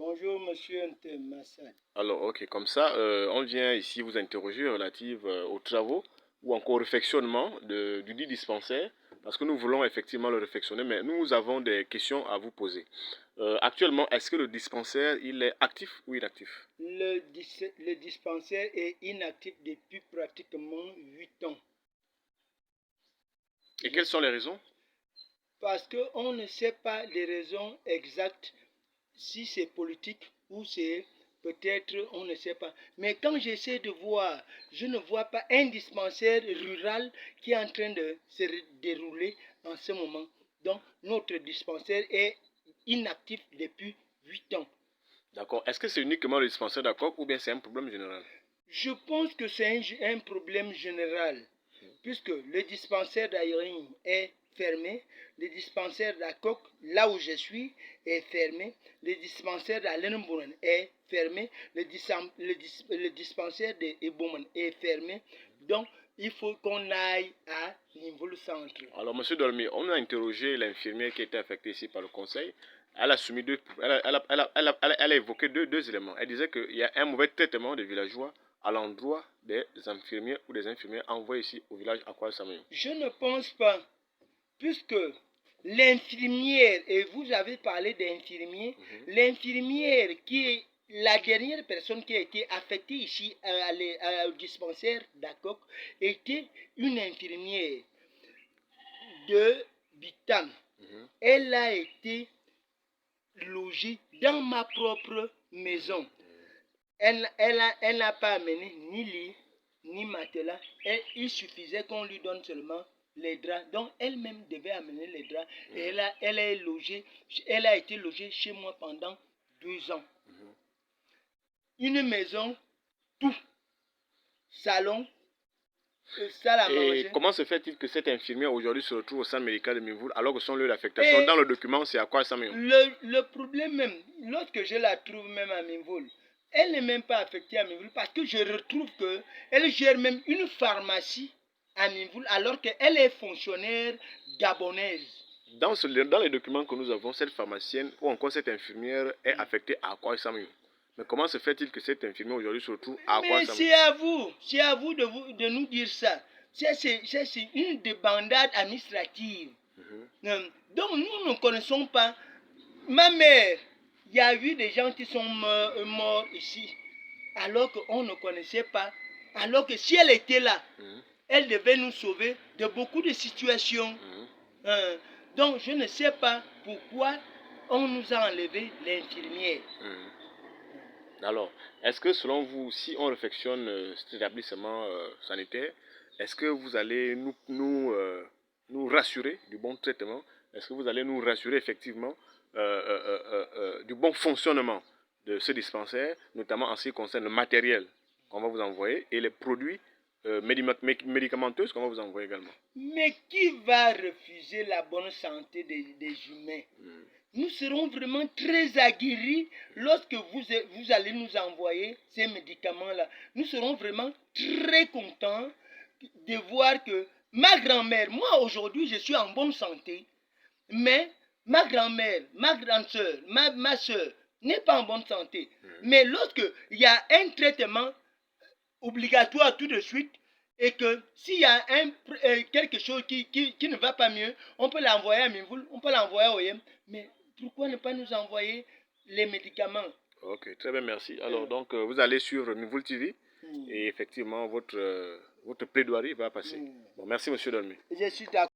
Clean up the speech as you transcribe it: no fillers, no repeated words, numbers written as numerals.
Bonjour, monsieur Ntemassad. Alors, ok, comme ça, on vient ici vous interroger relative aux travaux ou encore au réfectionnement du dit dispensaire, parce que nous voulons effectivement le réfectionner, mais nous avons des questions à vous poser. Actuellement, est-ce que le dispensaire, il est actif ou inactif? Le dispensaire est inactif depuis pratiquement 8 ans. Et quelles sont les raisons? Parce qu'on ne sait pas les raisons exactes, si c'est politique ou c'est peut-être, on ne sait pas. Mais quand j'essaie de voir, je ne vois pas un dispensaire rural qui est en train de se dérouler en ce moment. Donc, notre dispensaire est inactif depuis 8 ans. D'accord. Est-ce que c'est uniquement le dispensaire d'accord ou bien c'est un problème général? Je pense que c'est un problème général, puisque le dispensaire d'Aïring est fermé, le dispensaire d'Akok, là où je suis, est fermé, le dispensaire d'Alenbouren est fermé, le dispensaire d'Eboumen est fermé. Donc, il faut qu'on aille à niveau le centre. Alors, monsieur Dolmy, on a interrogé l'infirmière qui était affectée ici par le conseil. Elle a soumis elle a évoqué deux éléments. Elle disait qu'il y a un mauvais traitement des villageois à l'endroit des infirmiers ou des infirmières envoyés ici au village Akwal-Samayon. Je ne pense pas, puisque l'infirmière, et vous avez parlé d'infirmier, l'infirmière qui est la dernière personne qui a été affectée ici au dispensaire d'Akok était une infirmière de Bitam. Elle a été logée dans ma propre maison. Elle n'a pas amené ni lit, ni matelas. Et il suffisait qu'on lui donne seulement les draps. Donc elle-même devait amener les draps. Et elle a été logée chez moi pendant 2 ans. Une maison, tout. Salon, salle à manger. Et comment se fait-il que cette infirmière aujourd'hui se retrouve au centre médical de Minvoul alors que son lieu d'affectation dans le document c'est Akwal-Samayon? Le problème même, lorsque je la trouve même à Minvoul, elle n'est même pas affectée à Minvoul parce que je retrouve qu'elle gère même une pharmacie à Minvoul alors qu'elle est fonctionnaire gabonaise. Dans les documents que nous avons, cette pharmacienne ou encore cette infirmière est affectée à Akwal-Samayon. Mais comment se fait-il que cette infirmière aujourd'hui se retrouve à Akwal-Samayon? Mais c'est à vous de nous dire ça. C'est une débandade administrative. Donc nous ne connaissons pas. Ma mère, il y a eu des gens qui sont morts ici, alors qu'on ne connaissait pas. Alors que si elle était là, elle devait nous sauver de beaucoup de situations. Donc je ne sais pas pourquoi on nous a enlevé l'infirmière. Alors, est-ce que selon vous, si on réfectionne cet établissement sanitaire, est-ce que vous allez nous rassurer du bon traitement? Est-ce que vous allez nous rassurer effectivement du bon fonctionnement de ce dispensaire, notamment en ce qui concerne le matériel qu'on va vous envoyer et les produits médicamenteux qu'on va vous envoyer également? Mais qui va refuser la bonne santé des humains? Nous serons vraiment très aguerris lorsque vous allez nous envoyer ces médicaments-là. Nous serons vraiment très contents de voir que ma grand-mère, moi aujourd'hui je suis en bonne santé, mais ma grand-mère, ma grande-soeur, ma soeur n'est pas en bonne santé. Mais lorsque il y a un traitement obligatoire tout de suite, et que s'il y a quelque chose qui ne va pas mieux, on peut l'envoyer à Minvoul, on peut l'envoyer au Yem. Mais pourquoi ne pas nous envoyer les médicaments? Ok, très bien, merci. Alors, donc, vous allez sur Minvoul TV et effectivement, votre plaidoirie va passer. Bon, merci, monsieur Dolmy. Je suis d'accord.